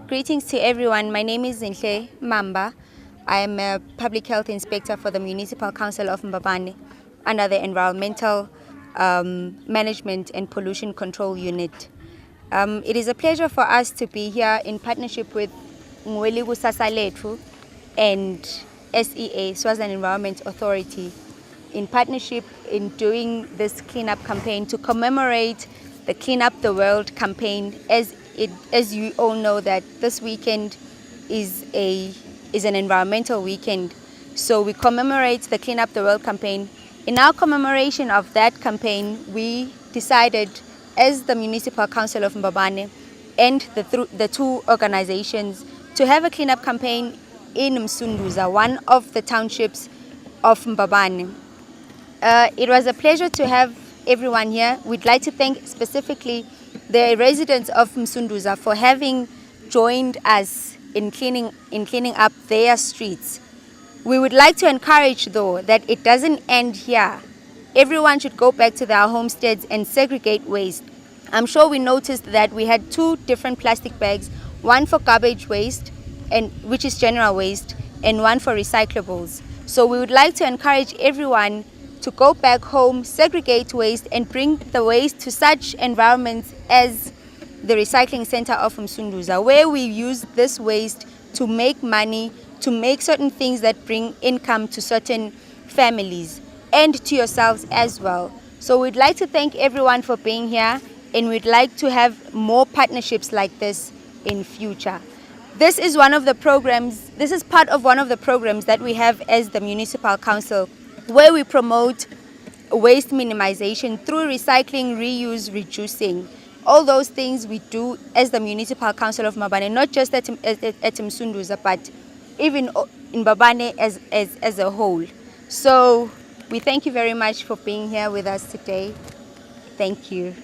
Greetings to everyone. My name is Zinhle Mamba. I am a public health inspector for the Municipal Council of Mbabane under the Environmental Management and Pollution Control Unit. It is a pleasure for us to be here in partnership with Ngweli Sasalethu and SEA, Swaziland Environment Authority, in partnership in doing this cleanup campaign to commemorate the Clean Up the World campaign. As you all know, that this weekend is an environmental weekend, so we commemorate the Clean Up the World campaign. In our commemoration of that campaign, we decided, as the Municipal Council of Mbabane and the two organizations, to have a cleanup campaign in Msunduza, one of the townships of Mbabane. It was a pleasure to have everyone here. We'd like to thank specifically the residents of Msunduza for having joined us in cleaning up their streets. We would like to encourage, though, that it doesn't end here. Everyone should go back to their homesteads and segregate waste. I'm sure we noticed that we had 2 different plastic bags, one for garbage waste, which is general waste, and one for recyclables. So we would like to encourage everyone to go back home, segregate waste, and bring the waste to such environments as the recycling center of Msunduza, where we use this waste to make money, to make certain things that bring income to certain families and to yourselves as well. So we'd like to thank everyone for being here, and we'd like to have more partnerships like this in future. This is part of one of the programs that we have as the Municipal Council, where we promote waste minimization through recycling, reuse, reducing. All those things we do as the Municipal Council of Mbabane, not just at Msunduza, but even in Mbabane as a whole. So we thank you very much for being here with us today. Thank you.